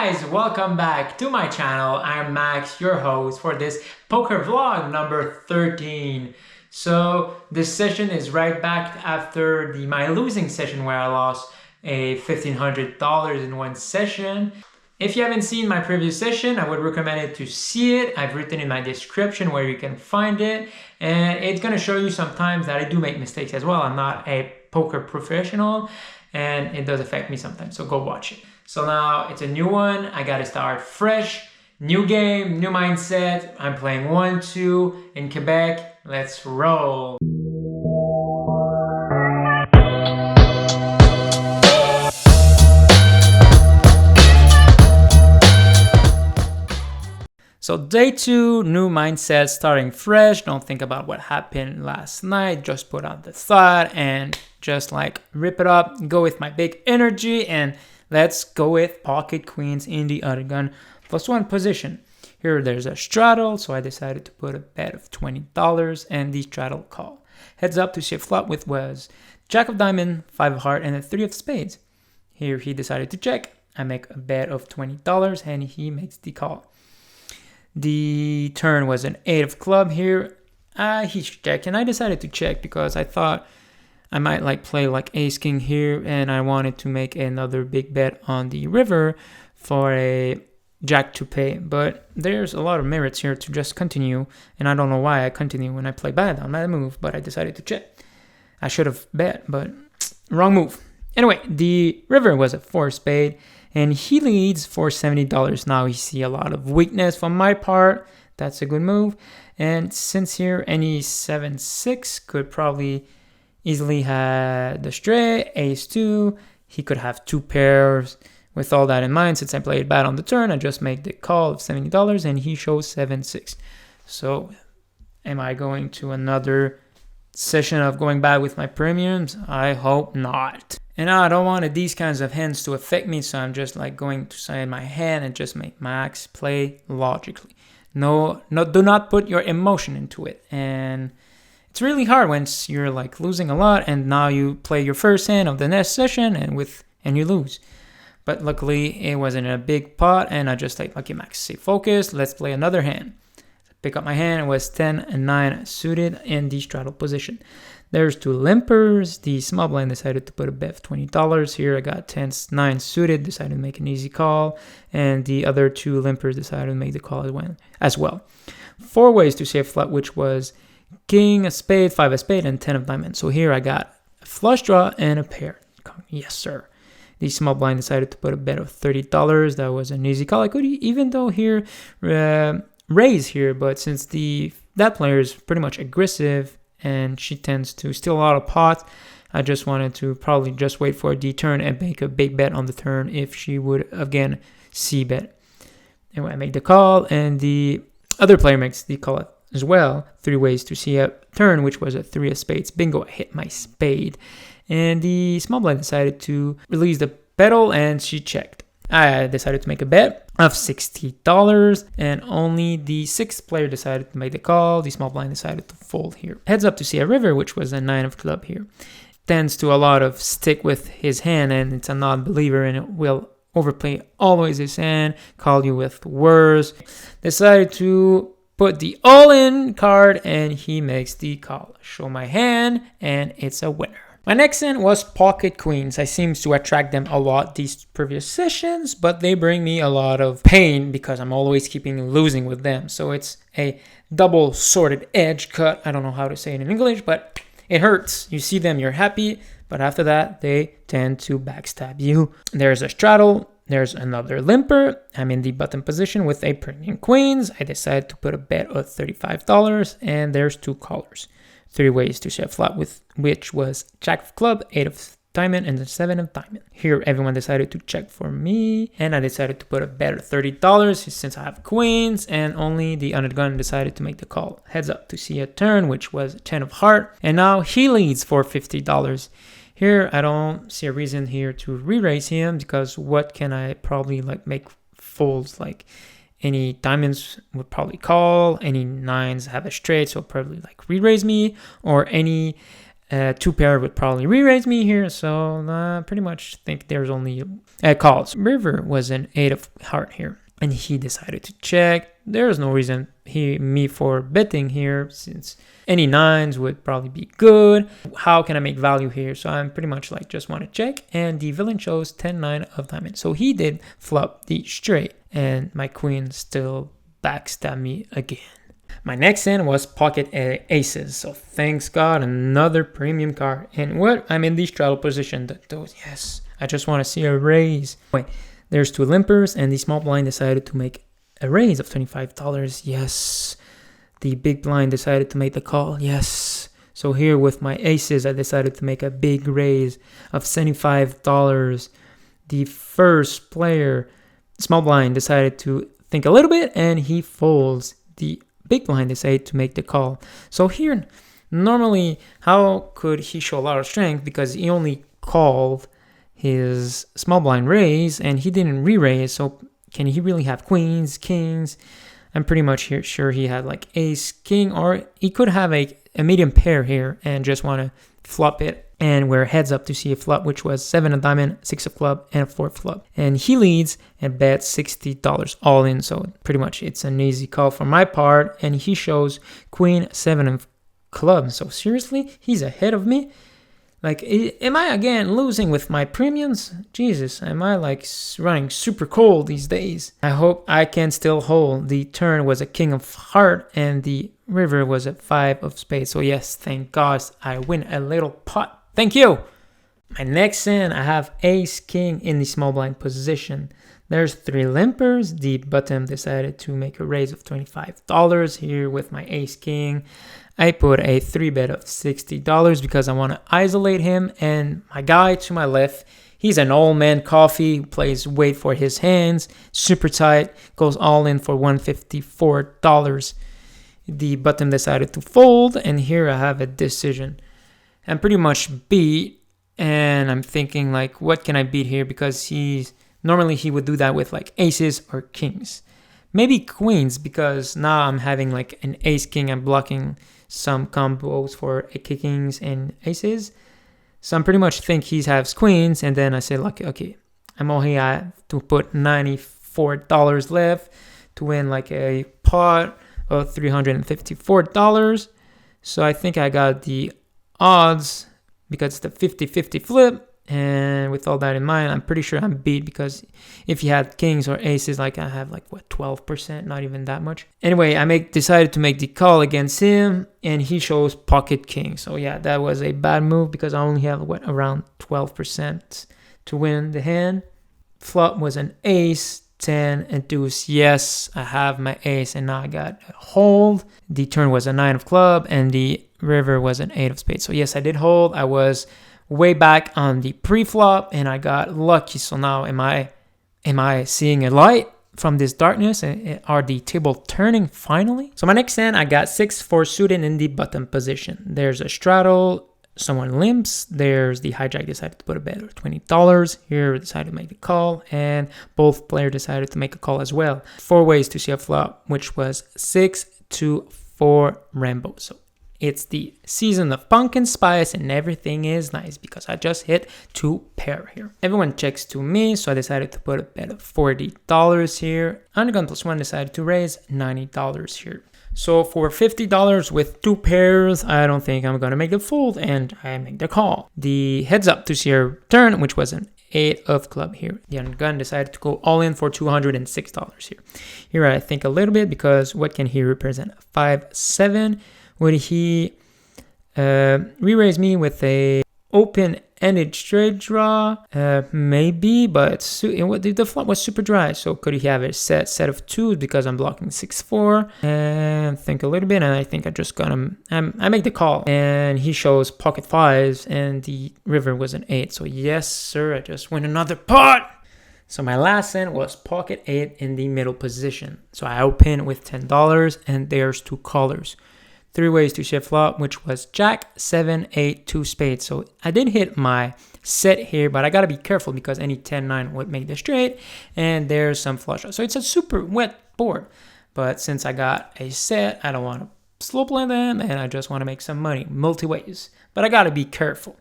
guys, welcome back to my channel. I'm Max, your host for this poker vlog number 13. So this session is right back after my losing session where I lost a $1,500 in one session. If you haven't seen my previous session, I would recommend it to see it. I've written in my description where you can find it, and it's going to show you sometimes that I do make mistakes as well. I'm not a poker professional and it does affect me sometimes, so go watch it. So now it's a new one. I got to start fresh, new game, new mindset. I'm playing 1-2 in Quebec. Let's roll. So day 2, new mindset, starting fresh. Don't think about what happened last night. Just put out the thought and just like rip it up. Go with my big energy and let's go with pocket queens in the other gun +1 position. Here there's a straddle, so I decided to put a bet of $20 and the straddle call. Heads up to see a flop with was Jack of Diamond, 5 of Heart, and a 3 of Spades. Here he decided to check. I make a bet of $20 and he makes the call. The turn was an 8 of club here. He checked and I decided to check because I thought I might like play like ace king here and I wanted to make another big bet on the river for a jack to pay. But there's a lot of merits here to just continue, and I don't know why I continue when I play bad on that move, but I decided to check. I should have bet, but wrong move. Anyway, the river was a 4 spade and he leads for $70. Now you see a lot of weakness from my part. That's a good move. And since here any 7-6 could probably easily have the straight, ace-2. He could have 2 pairs. With all that in mind, since I played bad on the turn, I just make the call of $70 and he shows 7-6. So am I going to another session of going bad with my premiums? I hope not. And I don't want these kinds of hands to affect me, so I'm just like going to sign my hand and just make Max play logically. Do not put your emotion into it. And it's really hard when you're like losing a lot and now you play your first hand of the next session and you lose. But luckily it wasn't a big pot and I just like, okay Max, stay focused, let's play another hand. Pick up my hand, it was 10 and 9 suited in the straddle position. There's 2 limpers. The small blind decided to put a bet of $20. Here I got 10-9 suited, decided to make an easy call. And the other 2 limpers decided to make the call as well. 4 ways to save flat, which was king, a spade, 5 of spade, and 10 of diamond. So here I got a flush draw and a pair. Yes, sir. The small blind decided to put a bet of $30. That was an easy call. I could even though here raise here, but since that player is pretty much aggressive and she tends to steal a lot of pots, I just wanted to probably just wait for the turn and make a big bet on the turn if she would again c-bet. Anyway, I make the call and the other player makes the call as well. 3 ways to see a turn, which was a 3 of spades. Bingo, I hit my spade. And the small blind decided to release the pedal and she checked. I decided to make a bet of $60 and only the 6th player decided to make the call. The small blind decided to fold here. Heads up to see a river, which was a 9 of club here. Tends to a lot of stick with his hand and it's a non-believer and it will overplay always his hand, call you with words. Decided to put the all-in card and he makes the call. Show my hand and it's a winner. My next hand was pocket queens. I seem to attract them a lot these previous sessions, but they bring me a lot of pain because I'm always keeping losing with them. So it's a double sorted edge cut. I don't know how to say it in English, but it hurts. You see them, you're happy, but after that, they tend to backstab you. There's a straddle. There's another limper. I'm in the button position with a premium queens. I decided to put a bet of $35 and there's 2 callers. 3 ways to shove flat, with which was Jack of club, 8 of diamond, and the 7 of diamond. Here, everyone decided to check for me, and I decided to put a bet of $30 since I have queens, and only the undergun decided to make the call. Heads up to see a turn, which was 10 of heart, and now he leads for $50. Here, I don't see a reason here to re-raise him because what can I probably like make folds like? Any diamonds would probably call, any 9s have a straight, so probably like re-raise me, or any 2 pair would probably re-raise me here, so pretty much think there's only calls. River was an 8 of heart here, and he decided to check. There's no reason me for betting here, since any 9s would probably be good. How can I make value here? So I'm pretty much like just want to check, and the villain chose 10-9 of diamonds. So he did flop the straight, and my queen still backstabbed me again. My next hand was pocket aces, so thanks God, another premium card. And what? I'm in the straddle position. Yes, I just want to see a raise. Wait, there's 2 limpers, and the small blind decided to make a raise of $25. Yes, the big blind decided to make the call. Yes. So here with my aces, I decided to make a big raise of $75. The first player, small blind, decided to think a little bit, and he folds. The big blind decided to make the call. So here, normally, how could he show a lot of strength? Because he only called his small blind raise, and he didn't re-raise. So can he really have queens, kings? I'm pretty much sure he had like ace, king, or he could have a medium pair here and just want to flop it. And we're heads up to see a flop, which was 7 of diamond, 6 of club, and a 4 flop. And he leads and bets $60 all in. So pretty much it's an easy call for my part. And he shows queen, 7 of club. So seriously, he's ahead of me. Like, am I again losing with my premiums? Jesus, am I like running super cold these days? I hope I can still hold. The turn was a king of heart, and the river was a 5 of spades. So yes, thank God I win a little pot. Thank you. My next hand, I have ace king in the small blind position. There's 3 limpers. The bottom decided to make a raise of $25 here with my ace king. I put a 3 bet of $60 because I want to isolate him. And my guy to my left, he's an old man coffee who plays wait for his hands, super tight, goes all in for $154. The bottom decided to fold, and here I have a decision. I'm pretty much beat, and I'm thinking like, what can I beat here? Because normally he would do that with like aces or kings. Maybe queens, because now I'm having like an ace king. I'm blocking some combos for kings and aces. So I'm pretty much think he has queens, and then I say like, okay, I'm only have to put $94 left to win like a pot of $354. So I think I got the odds because it's the 50-50 flip. And with all that in mind, I'm pretty sure I'm beat, because if you had kings or aces, like I have like 12%, not even that much. Anyway, I decided to make the call against him, and he shows pocket king. So yeah, that was a bad move because I only have around 12% to win the hand. Flop was an ace, 10, and deuce. Yes, I have my ace, and now I got a hold. The turn was a 9 of club, and the river was an 8 of spades. So yes, I did hold. I was way back on the pre-flop, and I got lucky. So now am I seeing a light from this darkness? Are the table turning finally? So my next hand, I got 6-4 suited in the bottom position. There's a straddle, someone limps. There's the hijack decided to put a bet of $20. Here decided to make the call, and both players decided to make a call as well. 4 ways to see a flop, which was 6-4 Rambo. So it's the season of pumpkin spice, and everything is nice because I just hit 2 pair here. Everyone checks to me, so I decided to put a bet of $40 here. Undergun plus 1 decided to raise $90 here. So for $50 with 2 pairs, I don't think I'm going to make the fold, and I make the call. The heads up to see a turn, which was an 8 of club here. The undergun decided to go all in for $206 here. Here I think a little bit, because what can he represent? 5-7. Would he re-raise me with a open-ended straight draw? Maybe, but the flop was super dry. So could he have a set of 2 because I'm blocking 6-4? And think a little bit, and I think I just got him. I make the call, and he shows pocket 5s, and the river was an 8. So yes, sir, I just win another pot. So my last hand was pocket 8 in the middle position. So I open with $10, and there's 2 callers. 3 ways to shift flop, which was jack, 7, 8, 2 spades. So I did hit my set here, but I got to be careful because any 10-9 would make the straight, and there's some flush. So it's a super wet board. But since I got a set, I don't want to slow play them and I just want to make some money multi-ways. But I gotta be careful.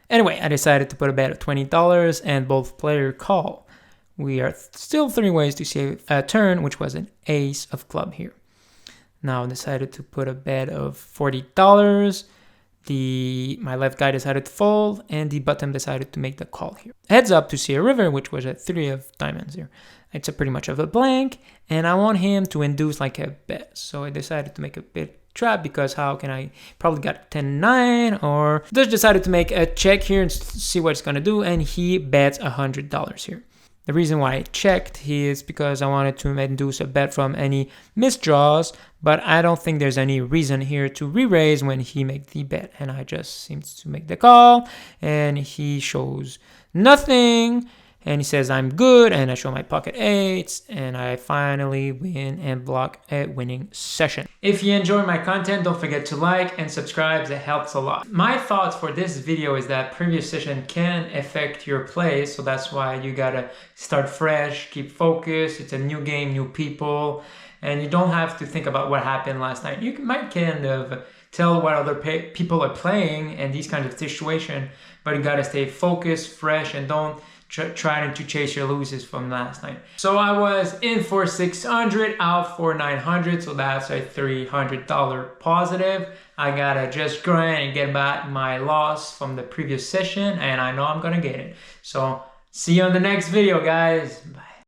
Anyway, I decided to put a bet of $20 and both player call. We are still 3 ways to see a turn, which was an ace of club here. Now I decided to put a bet of $40. My left guy decided to fold and the bottom decided to make the call here. Heads up to see a river, which was a 3 of diamonds here. It's a pretty much of a blank and I want him to induce like a bet. So I decided to make a bit trap because how can I probably got 10-9 or just decided to make a check here and see what it's gonna do, and he bets $100 here. The reason why I checked is because I wanted to induce a bet from any misdraws, but I don't think there's any reason here to re-raise when he made the bet, and I just seems to make the call and he shows nothing. And he says, I'm good, and I show my pocket eights, and I finally win and block a winning session. If you enjoy my content, don't forget to like and subscribe, that helps a lot. My thoughts for this video is that previous session can affect your play, so that's why you gotta start fresh, keep focused, it's a new game, new people, and you don't have to think about what happened last night. You might kind of tell what other people are playing and these kinds of situations, but you gotta stay focused, fresh, and don't trying to chase your losses from last night. So I was in for 600, out for 900, so that's a $300 positive. I gotta just grind and get back my loss from the previous session, and I know I'm gonna get it. So see you on the next video, guys. Bye.